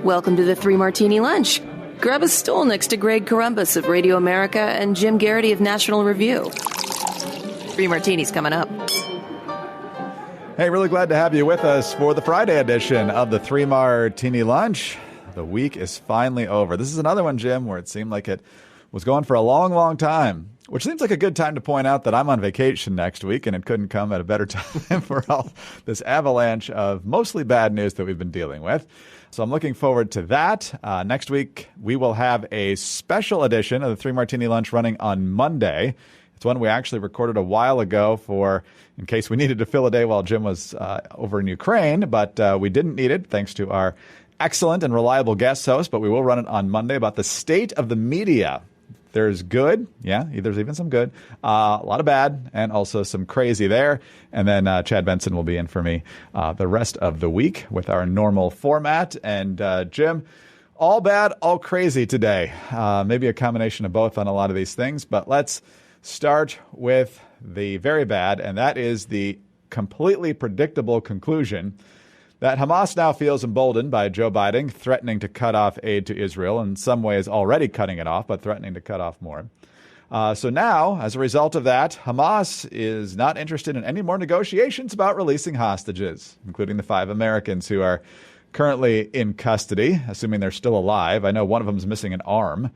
Welcome to the Three Martini Lunch. Grab a stool next to Greg Columbus of Radio America and Jim Garrity of National Review. Three Martinis coming up. Hey, really glad to have you with us for the Friday edition of the Three Martini Lunch. The week is finally over. This is another one, Jim, where it seemed like it was going for a long, long time, which seems like a good time to point out that I'm on vacation next week, and it couldn't come at a better time for all this avalanche of mostly bad news that we've been dealing with. So I'm looking forward to that. Next week, we will have a special edition of the Three Martini Lunch running on Monday. It's one we actually recorded a while ago in case we needed to fill a day while Jim was over in Ukraine, but we didn't need it thanks to our excellent and reliable guest host, but we will run it on Monday about the state of the media. There's good. Yeah, there's even some good. A lot of bad and also some crazy there. And then Chad Benson will be in for me the rest of the week with our normal format. And Jim, all bad, all crazy today. Maybe a combination of both on a lot of these things. But let's start with the very bad. And that is the completely predictable conclusion that Hamas now feels emboldened by Joe Biden threatening to cut off aid to Israel, in some ways already cutting it off, but threatening to cut off more. So now, as a result of that, Hamas is not interested in any more negotiations about releasing hostages, including the 5 Americans who are currently in custody, assuming they're still alive. I know one of them is missing an arm.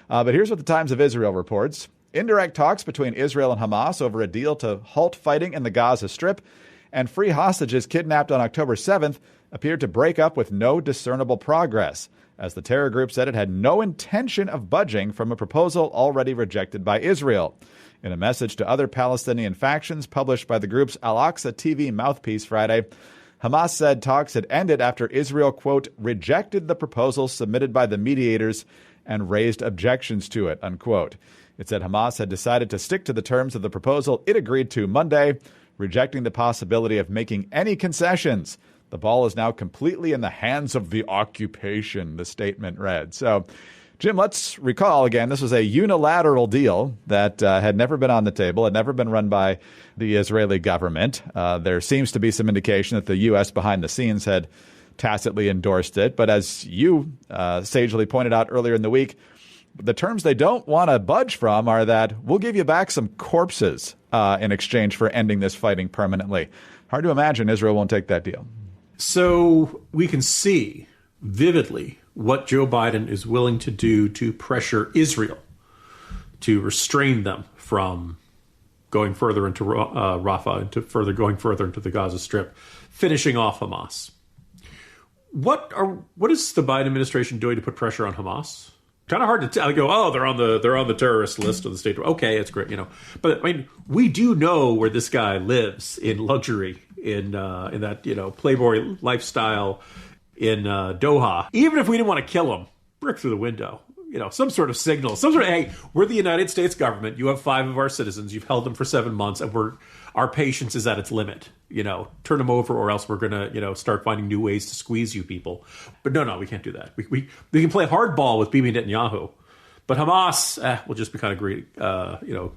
But here's what the Times of Israel reports. Indirect talks between Israel and Hamas over a deal to halt fighting in the Gaza Strip and free hostages kidnapped on October 7th appeared to break up with no discernible progress, as the terror group said it had no intention of budging from a proposal already rejected by Israel. In a message to other Palestinian factions published by the group's Al-Aqsa TV mouthpiece Friday, Hamas said talks had ended after Israel, quote, rejected the proposal submitted by the mediators and raised objections to it, unquote. It said Hamas had decided to stick to the terms of the proposal it agreed to Monday, rejecting the possibility of making any concessions. The ball is now completely in the hands of the occupation, the statement read. So, Jim, let's recall again, this was a unilateral deal that had never been on the table, had never been run by the Israeli government. There seems to be some indication that the U.S. behind the scenes had tacitly endorsed it. But as you sagely pointed out earlier in the week, the terms they don't want to budge from are that we'll give you back some corpses in exchange for ending this fighting permanently. Hard to imagine Israel won't take that deal. So we can see vividly what Joe Biden is willing to do to pressure Israel to restrain them from going further into Rafah, going further into the Gaza Strip, finishing off Hamas. What is the Biden administration doing to put pressure on Hamas? Kind of hard to tell. I go, oh, they're on the terrorist list of the state. Okay, it's great, But I mean, we do know where this guy lives in luxury, in that Playboy lifestyle in Doha. Even if we didn't want to kill him, brick through the window. Some sort of signal, hey, we're the United States government. You have 5 of our citizens. You've held them for 7 months, and our patience is at its limit. Turn them over, or else we're gonna, start finding new ways to squeeze you people. But no, we can't do that. We can play hardball with Bibi Netanyahu, but Hamas will just be kind of great,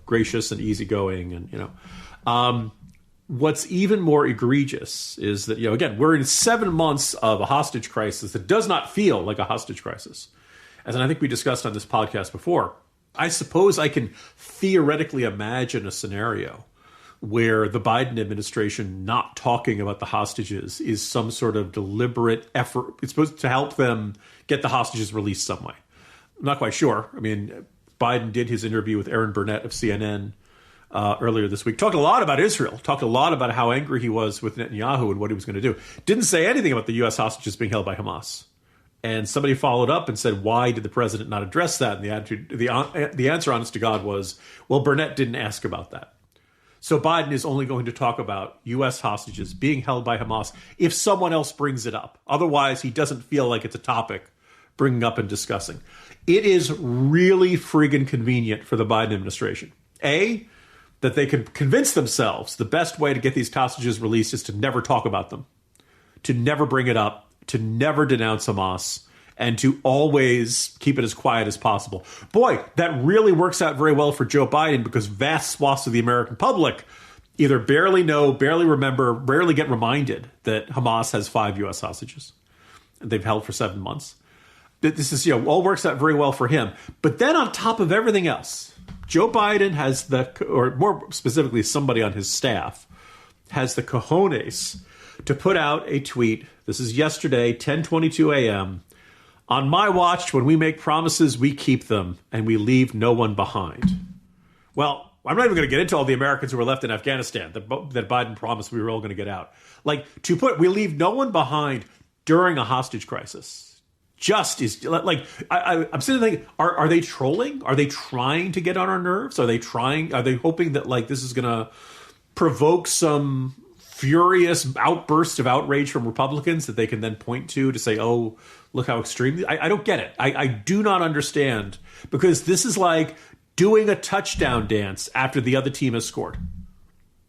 gracious and easygoing, and What's even more egregious is that again, we're in 7 months of a hostage crisis that does not feel like a hostage crisis. As I think we discussed on this podcast before, I suppose I can theoretically imagine a scenario where the Biden administration not talking about the hostages is some sort of deliberate effort. It's supposed to help them get the hostages released some way. I'm not quite sure. I mean, Biden did his interview with Aaron Burnett of CNN earlier this week. Talked a lot about Israel. Talked a lot about how angry he was with Netanyahu and what he was going to do. Didn't say anything about the U.S. hostages being held by Hamas. And somebody followed up and said, why did the president not address that? And the answer, honest to God, was, well, Burnett didn't ask about that. So Biden is only going to talk about U.S. hostages being held by Hamas if someone else brings it up. Otherwise, he doesn't feel like it's a topic bringing up and discussing. It is really friggin' convenient for the Biden administration. A, that they can convince themselves the best way to get these hostages released is to never talk about them, to never bring it up, to never denounce Hamas, and to always keep it as quiet as possible. Boy, that really works out very well for Joe Biden, because vast swaths of the American public either barely know, barely remember, rarely get reminded that Hamas has 5 U.S. hostages they've held for 7 months. this is, all works out very well for him. But then on top of everything else, Joe Biden has or more specifically, somebody on his staff has the cojones to put out a tweet. This is yesterday, 10:22 a.m. On my watch, when we make promises, we keep them, and we leave no one behind. Well, I'm not even going to get into all the Americans who were left in Afghanistan that Biden promised we were all going to get out. Like, to put, we leave no one behind during a hostage crisis. Just is like, I'm sitting there thinking, are they trolling? Are they trying to get on our nerves? Are they hoping that, like, this is going to provoke some furious outburst of outrage from Republicans that they can then point to say, oh, look how extreme. I don't get it. I do not understand, because this is like doing a touchdown dance after the other team has scored.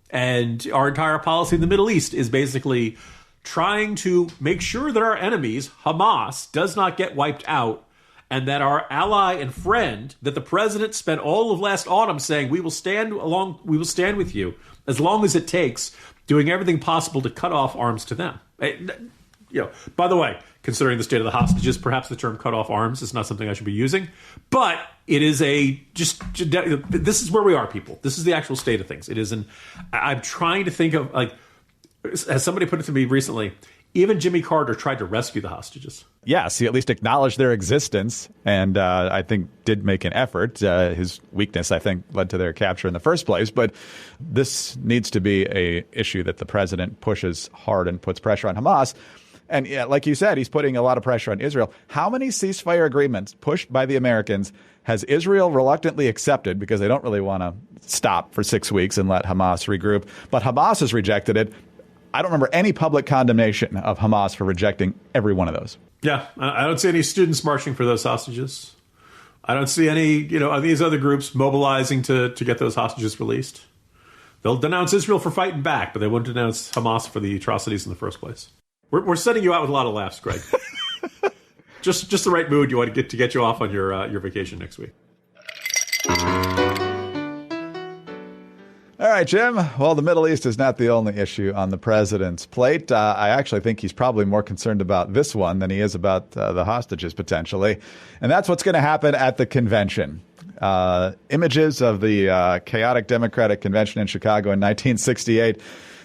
And our entire policy in the Middle East is basically trying to make sure that our enemies, Hamas, does not get wiped out, and that our ally and friend, that the president spent all of last autumn saying, we will stand with you as long as it takes, doing everything possible to cut off arms to them. By the way, considering the state of the hostages, perhaps the term cut off arms is not something I should be using, but it is this is where we are, people. This is the actual state of things. It is I'm trying to think of, like, as somebody put it to me recently, even Jimmy Carter tried to rescue the hostages. Yes, he at least acknowledged their existence, and I think did make an effort. His weakness, I think, led to their capture in the first place. But this needs to be a issue that the president pushes hard and puts pressure on Hamas. And like you said, he's putting a lot of pressure on Israel. How many ceasefire agreements pushed by the Americans has Israel reluctantly accepted because they don't really want to stop for 6 weeks and let Hamas regroup? But Hamas has rejected it. I don't remember any public condemnation of Hamas for rejecting every one of those. Yeah, I don't see any students marching for those hostages. I don't see any, these other groups mobilizing to get those hostages released. They'll denounce Israel for fighting back, but they won't denounce Hamas for the atrocities in the first place. We're setting you out with a lot of laughs, Greg. just the right mood you want to get you off on your vacation next week. All right, Jim. Well, the Middle East is not the only issue on the president's plate. I actually think he's probably more concerned about this one than he is about the hostages, potentially. And that's what's going to happen at the convention. Images of the chaotic Democratic convention in Chicago in 1968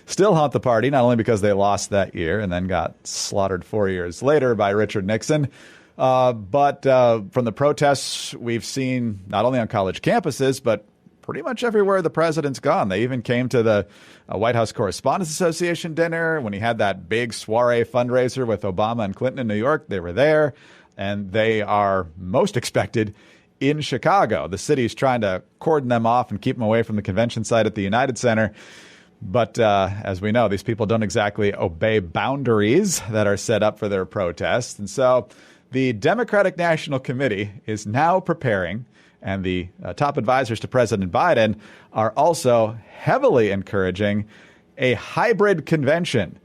still haunt the party, not only because they lost that year and then got slaughtered 4 years later by Richard Nixon, but from the protests we've seen not only on college campuses, but pretty much everywhere the president's gone. They even came to the White House Correspondents Association dinner when he had that big soiree fundraiser with Obama and Clinton in New York. They were there, and they are most expected in Chicago. The city's trying to cordon them off and keep them away from the convention site at the United Center. But as we know, these people don't exactly obey boundaries that are set up for their protests. And so the Democratic National Committee is now preparing, and the top advisors to President Biden are also heavily encouraging a hybrid convention.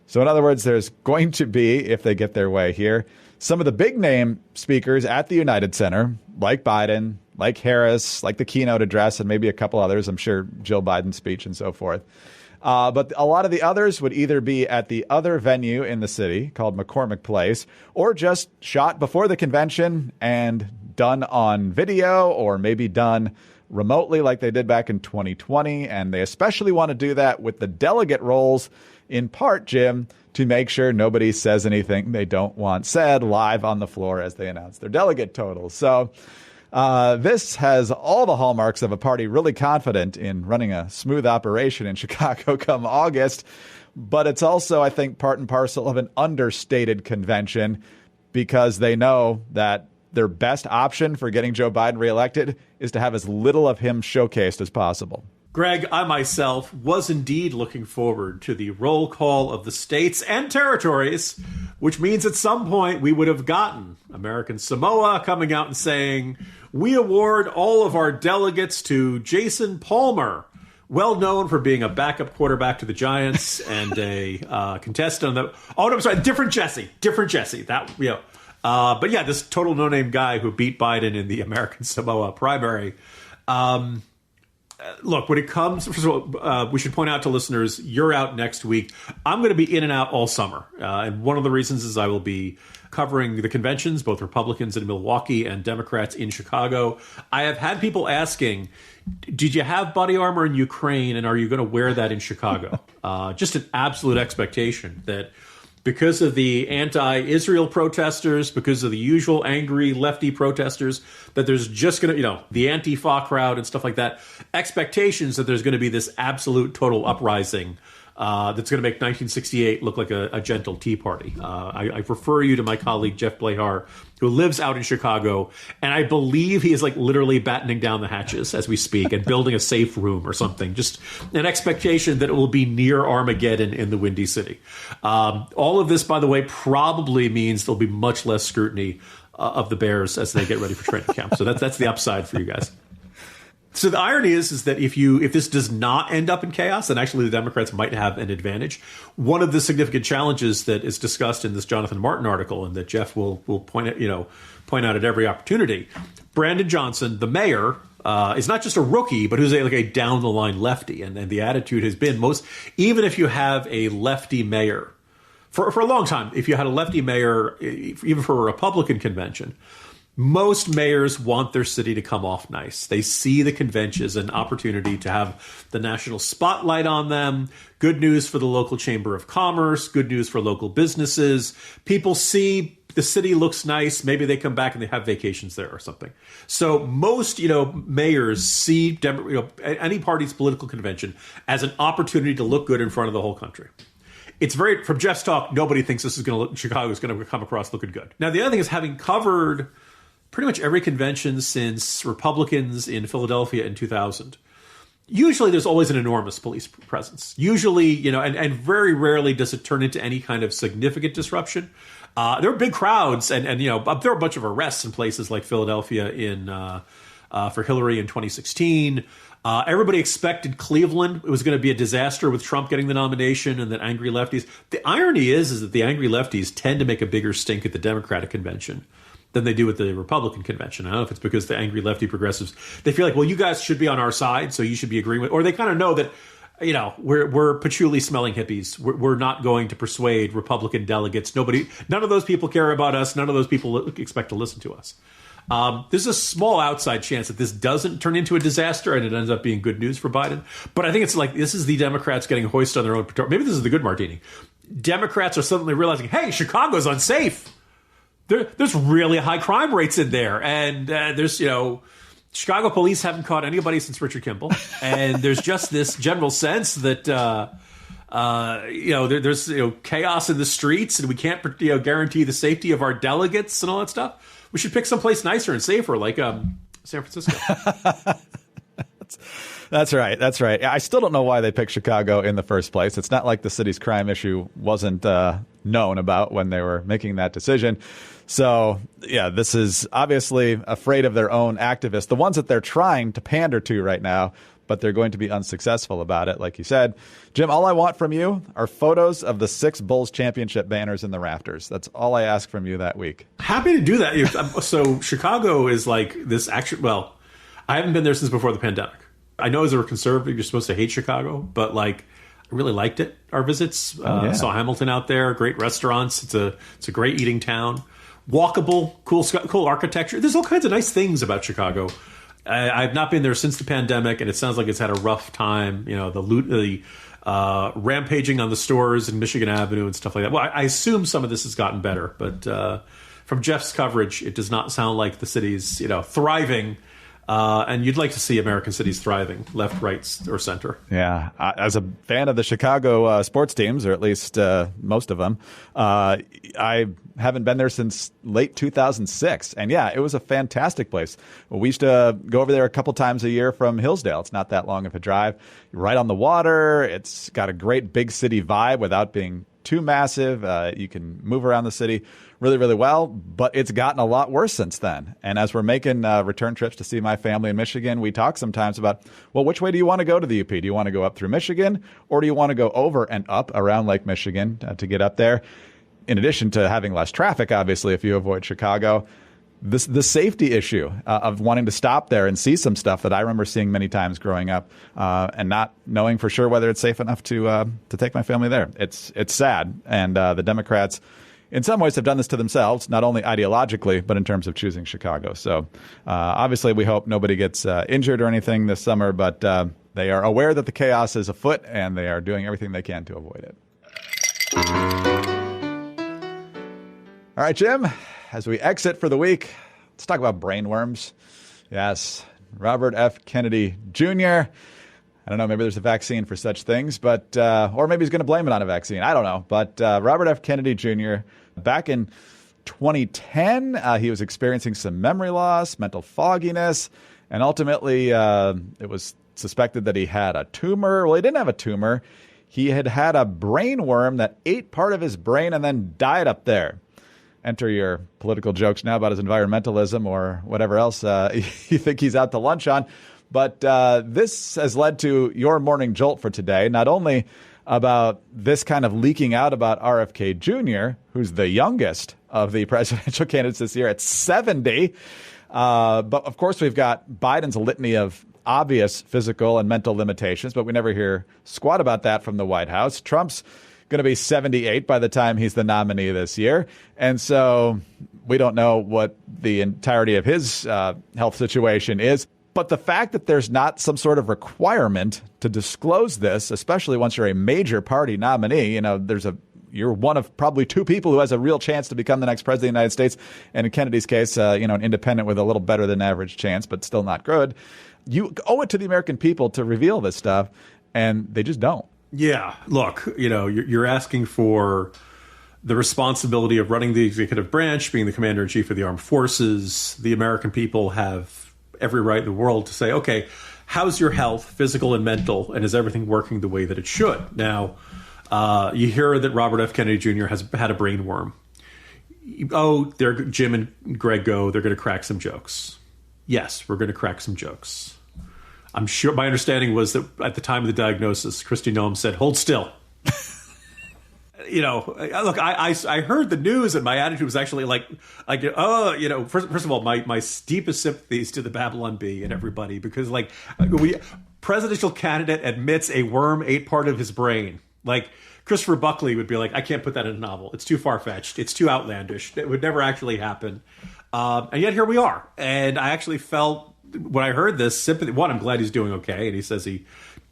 So in other words, there's going to be, if they get their way here, some of the big name speakers at the United Center, like Biden, like Harris, like the keynote address, and maybe a couple others, I'm sure Jill Biden's speech and so forth. But a lot of the others would either be at the other venue in the city called McCormick Place, or just shot before the convention and done on video, or maybe done remotely like they did back in 2020. And they especially want to do that with the delegate rolls, in part, Jim, to make sure nobody says anything they don't want said live on the floor as they announce their delegate totals. So this has all the hallmarks of a party really confident in running a smooth operation in Chicago come August. But it's also, I think, part and parcel of an understated convention, because they know that their best option for getting Joe Biden reelected is to have as little of him showcased as possible. Greg, I myself was indeed looking forward to the roll call of the states and territories, which means at some point we would have gotten American Samoa coming out and saying, we award all of our delegates to Jason Palmer, well known for being a backup quarterback to the Giants and a contestant on the... Oh, no, I'm sorry, different Jesse. That, but yeah, this total no-name guy who beat Biden in the American Samoa primary. look, when it comes, first of all, we should point out to listeners, you're out next week. I'm going to be in and out all summer. And one of the reasons is I will be covering the conventions, both Republicans in Milwaukee and Democrats in Chicago. I have had people asking, did you have body armor in Ukraine, and are you going to wear that in Chicago? Just an absolute expectation that because of the anti-Israel protesters, because of the usual angry lefty protesters, that there's just going to, the Antifa crowd and stuff like that, expectations that there's going to be this absolute total uprising that's going to make 1968 look like a gentle tea party. I refer you to my colleague, Jeff Blahar, who lives out in Chicago, and I believe he is like literally battening down the hatches as we speak and building a safe room or something. Just an expectation that it will be near Armageddon in the Windy City. All of this, by the way, probably means there'll be much less scrutiny of the Bears as they get ready for training camp. So that's the upside for you guys. So the irony is that if this does not end up in chaos, then actually the Democrats might have an advantage. One of the significant challenges that is discussed in this Jonathan Martin article, and that Jeff will point out at every opportunity, Brandon Johnson, the mayor, is not just a rookie, but who's like a down the line lefty, and the attitude has been even if you have a lefty mayor for a long time, if you had a lefty mayor, even for a Republican convention, most mayors want their city to come off nice. They see the convention as an opportunity to have the national spotlight on them. Good news for the local chamber of commerce. Good news for local businesses. People see the city looks nice. Maybe they come back and they have vacations there or something. So most, mayors see any party's political convention as an opportunity to look good in front of the whole country. It's from Jeff's talk, nobody thinks Chicago is going to come across looking good. Now, the other thing is, having covered pretty much every convention since Republicans in Philadelphia in 2000, usually there's always an enormous police presence. Usually, and very rarely does it turn into any kind of significant disruption. There are big crowds, and there are a bunch of arrests in places like Philadelphia for Hillary in 2016. Everybody expected Cleveland. It was going to be a disaster with Trump getting the nomination and that angry lefties. The irony is that the angry lefties tend to make a bigger stink at the Democratic convention than they do at the Republican convention. I don't know if it's because the angry lefty progressives, they feel like, well, you guys should be on our side, so you should be agreeing with, or they kind of know that, we're patchouli smelling hippies. We're not going to persuade Republican delegates. None of those people care about us. None of those people expect to listen to us. There's a small outside chance that this doesn't turn into a disaster and it ends up being good news for Biden. But I think it's like, this is the Democrats getting hoisted on their own petard. Maybe this is the good martini. Democrats are suddenly realizing, hey, Chicago's unsafe. There's really high crime rates in there. And there's, Chicago police haven't caught anybody since Richard Kimball. And there's just this general sense that, there's chaos in the streets and we can't guarantee the safety of our delegates and all that stuff. We should pick someplace nicer and safer, like San Francisco. That's right. That's right. I still don't know why they picked Chicago in the first place. It's not like the city's crime issue wasn't known about when they were making that decision. So, yeah, this is obviously afraid of their own activists, the ones that they're trying to pander to right now, but they're going to be unsuccessful about it, like you said. Jim, all I want from you are photos of the 6 Bulls championship banners in the rafters. That's all I ask from you that week. Happy to do that. So Chicago is like this action. Well, I haven't been there since before the pandemic. I know as a conservative, you're supposed to hate Chicago, but I really liked it. Our visits, saw Hamilton out there, great restaurants. It's a great eating town, walkable, cool architecture. There's all kinds of nice things about Chicago. I've not been there since the pandemic, and it sounds like it's had a rough time. The rampaging on the stores in Michigan Avenue and stuff like that. Well, I assume some of this has gotten better, but from Jeff's coverage, it does not sound like the city's thriving. And you'd like to see American cities thriving, left, right, or center. Yeah. As a fan of the Chicago sports teams, or at least most of them, I haven't been there since late 2006. And yeah, it was a fantastic place. We used to go over there a couple times a year from Hillsdale. It's not that long of a drive. Right on the water. It's got a great big city vibe without being too massive. You can move around the city really, really well, but it's gotten a lot worse since then. And as we're making return trips to see my family in Michigan, we talk sometimes about, well, which way do you want to go to the UP? Do you want to go up through Michigan, or do you want to go over and up around Lake Michigan to get up there? In addition to having less traffic, obviously, if you avoid Chicago. the safety issue of wanting to stop there and see some stuff that I remember seeing many times growing up, and not knowing for sure whether it's safe enough to take my family there. It's sad, and the Democrats, in some ways, have done this to themselves, not only ideologically, but in terms of choosing Chicago. So obviously, we hope nobody gets injured or anything this summer, but they are aware that the chaos is afoot, and they are doing everything they can to avoid it. All right, Jim, as we exit for the week, let's talk about brainworms. Yes, Robert F. Kennedy Jr. I don't know, maybe there's a vaccine for such things, but or maybe he's going to blame it on a vaccine. I don't know. But Robert F. Kennedy Jr., back in 2010, he was experiencing some memory loss, mental fogginess, and ultimately it was suspected that he had a tumor. Well, he didn't have a tumor. He had a brainworm that ate part of his brain and then died up there. Enter your political jokes now about his environmentalism or whatever else you think he's out to lunch on. But this has led to your morning jolt for today, not only about this kind of leaking out about RFK Jr., who's the youngest of the presidential candidates this year at 70, but of course we've got Biden's litany of obvious physical and mental limitations, but we never hear squat about that from the White House. Trump's going to be 78 by the time he's the nominee this year. And so we don't know what the entirety of his health situation is. But the fact that there's not some sort of requirement to disclose this, especially once you're a major party nominee, you're one of probably two people who has a real chance to become the next president of the United States. And in Kennedy's case, an independent with a little better than average chance, but still not good. You owe it to the American people to reveal this stuff, and they just don't. Yeah, look, you're asking for the responsibility of running the executive branch, being the commander-in-chief of the armed forces. The American people have every right in the world to say, okay, how's your health, physical and mental, and is everything working the way that it should? Now, you hear that Robert F. Kennedy Jr. has had a brainworm. Jim and Greg go, they're going to crack some jokes. Yes, we're going to crack some jokes. I'm sure my understanding was that at the time of the diagnosis, Kristi Noem said, hold still. Look, I heard the news and my attitude was actually first of all, my deepest sympathies to the Babylon Bee and everybody, because presidential candidate admits a worm ate part of his brain. Like Christopher Buckley would be like, I can't put that in a novel. It's too far-fetched. It's too outlandish. It would never actually happen. And yet here we are. And I actually felt, when I heard this, sympathy. One, I'm glad he's doing okay. And he says he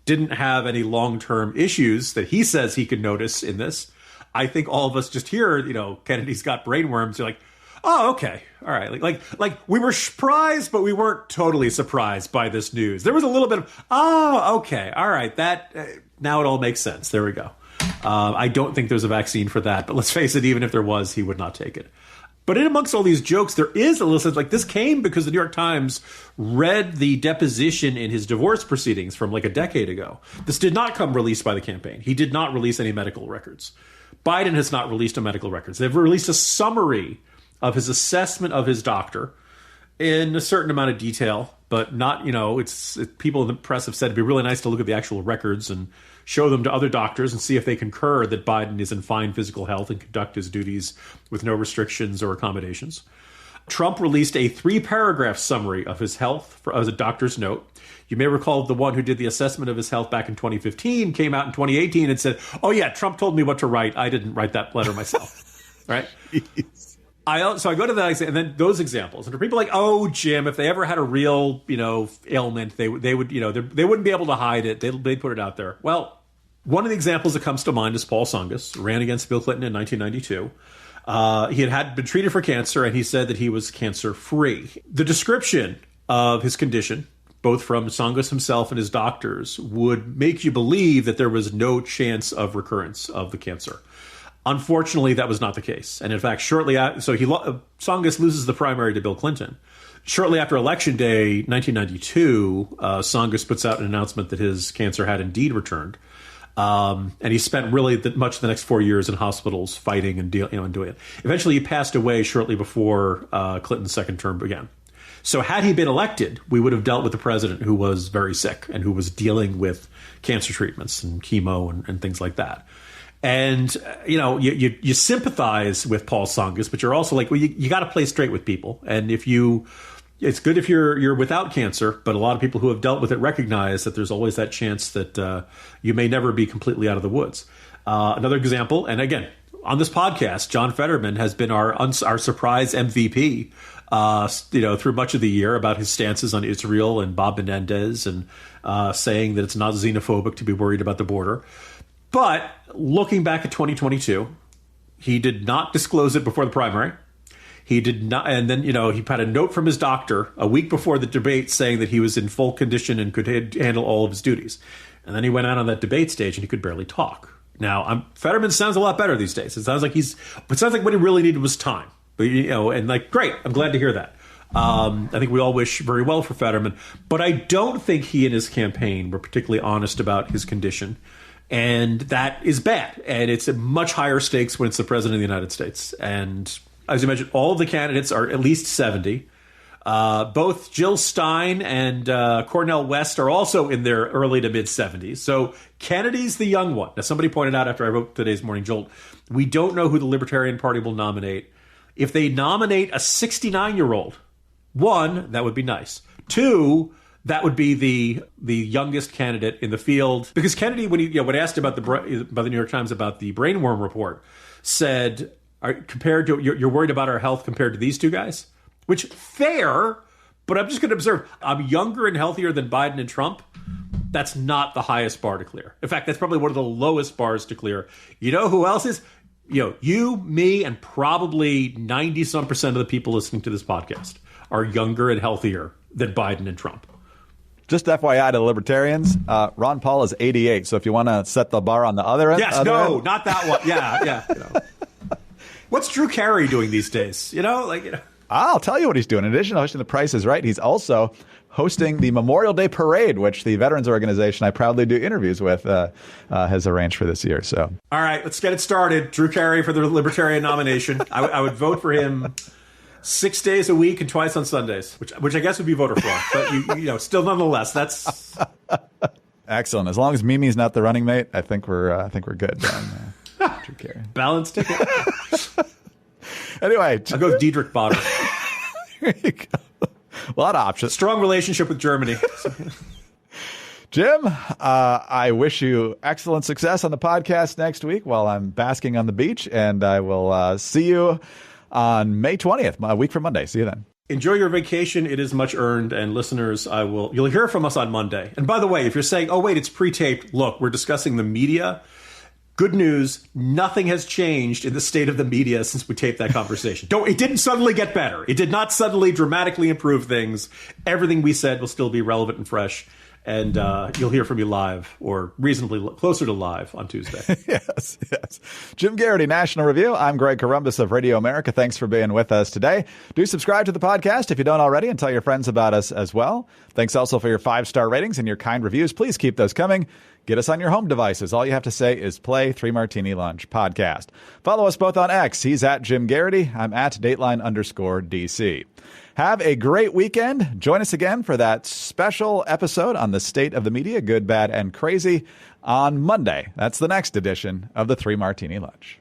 didn't have any long-term issues that he says he could notice in this. I think all of us just hear, Kennedy's got brainworms. You're like, oh, okay. All right. Like we were surprised, but we weren't totally surprised by this news. There was a little bit of, oh, okay. All right. That now it all makes sense. There we go. I don't think there's a vaccine for that. But let's face it, even if there was, he would not take it. But in amongst all these jokes, there is a little sense this came because the New York Times read the deposition in his divorce proceedings from a decade ago. This did not come released by the campaign. He did not release any medical records. Biden has not released medical records. They've released a summary of his assessment of his doctor in a certain amount of detail, but not, people in the press have said it'd be really nice to look at the actual records and show them to other doctors and see if they concur that Biden is in fine physical health and conduct his duties with no restrictions or accommodations. Trump released a 3-paragraph summary of his health as a doctor's note. You may recall the one who did the assessment of his health back in 2015 came out in 2018 and said, oh yeah, Trump told me what to write. I didn't write that letter myself. Right? So I go to that, and then those examples, and people like, oh, Jim, if they ever had a real, ailment, they would, they wouldn't be able to hide it. They'd put it out there. Well, one of the examples that comes to mind is Paul Tsongas, ran against Bill Clinton in 1992. He had been treated for cancer, and he said that he was cancer-free. The description of his condition, both from Tsongas himself and his doctors, would make you believe that there was no chance of recurrence of the cancer. Unfortunately, that was not the case. And in fact, shortly after, Tsongas loses the primary to Bill Clinton. Shortly after Election Day 1992, Tsongas puts out an announcement that his cancer had indeed returned. And he spent really much of the next 4 years in hospitals fighting and doing it. Eventually, he passed away shortly before Clinton's second term began. So had he been elected, we would have dealt with a president who was very sick and who was dealing with cancer treatments and chemo and things like that. And, you sympathize with Paul Tsongas, but you're also like, well, you got to play straight with people. And it's good if you're without cancer, but a lot of people who have dealt with it recognize that there's always that chance that you may never be completely out of the woods. Another example, and again, on this podcast, John Fetterman has been our surprise MVP, through much of the year about his stances on Israel and Bob Menendez, and saying that it's not xenophobic to be worried about the border. But looking back at 2022, he did not disclose it before the primary. He did not, and then, he had a note from his doctor a week before the debate saying that he was in full condition and could handle all of his duties. And then he went out on that debate stage and he could barely talk. Now, Fetterman sounds a lot better these days. It sounds like what he really needed was time. But, great. I'm glad to hear that. I think we all wish very well for Fetterman. But I don't think he and his campaign were particularly honest about his condition. And that is bad. And it's a much higher stakes when it's the president of the United States. And as you mentioned, all of the candidates are at least 70. Both Jill Stein and Cornel West are also in their early to mid-70s. So Kennedy's the young one. Now, somebody pointed out after I wrote today's Morning Jolt, we don't know who the Libertarian Party will nominate. If they nominate a 69-year-old, one, that would be nice. Two, that would be the youngest candidate in the field. Because Kennedy, when asked by the New York Times about the Brainworm report, said, you're worried about our health compared to these two guys? Which, fair, but I'm just going to observe. I'm younger and healthier than Biden and Trump. That's not the highest bar to clear. In fact, that's probably one of the lowest bars to clear. You know who else is? You, me, and probably 90-some% of the people listening to this podcast are younger and healthier than Biden and Trump. Just FYI to the libertarians, Ron Paul is 88. So if you want to set the bar on the other end. Yes, not that one. Yeah. What's Drew Carey doing these days? I'll tell you what he's doing. In addition to hosting The Price is Right, he's also hosting the Memorial Day Parade, which the Veterans Organization I proudly do interviews with has arranged for this year. So, all right, let's get it started. Drew Carey for the Libertarian nomination. I would vote for him 6 days a week and twice on Sundays, which I guess would be voter fraud. But still, nonetheless, that's excellent. As long as Mimi's not the running mate, I think we're good. Drew Carey, balanced ticket. Anyway, I'll go with Diedrich Bader. There you go. A lot of options. Strong relationship with Germany. Jim, I wish you excellent success on the podcast next week while I'm basking on the beach, and I will see you on May 20th, a week from Monday. See you then. Enjoy your vacation. It is much earned. And listeners, you'll hear from us on Monday. And by the way, if you're saying, oh, wait, it's pre-taped, look, we're discussing the media. Good news, nothing has changed in the state of the media since we taped that conversation. It didn't suddenly get better. It did not suddenly dramatically improve things. Everything we said will still be relevant and fresh. And you'll hear from me live, or reasonably closer to live, on Tuesday. Yes. Jim Garrity, National Review. I'm Greg Corombos of Radio America. Thanks for being with us today. Do subscribe to the podcast if you don't already, and tell your friends about us as well. Thanks also for your 5-star ratings and your kind reviews. Please keep those coming. Get us on your home devices. All you have to say is play 3 Martini Lunch podcast. Follow us both on X. He's at Jim Garrity. I'm at Dateline_DC. Have a great weekend. Join us again for that special episode on the state of the media, good, bad, and crazy, on Monday. That's the next edition of the 3 Martini Lunch.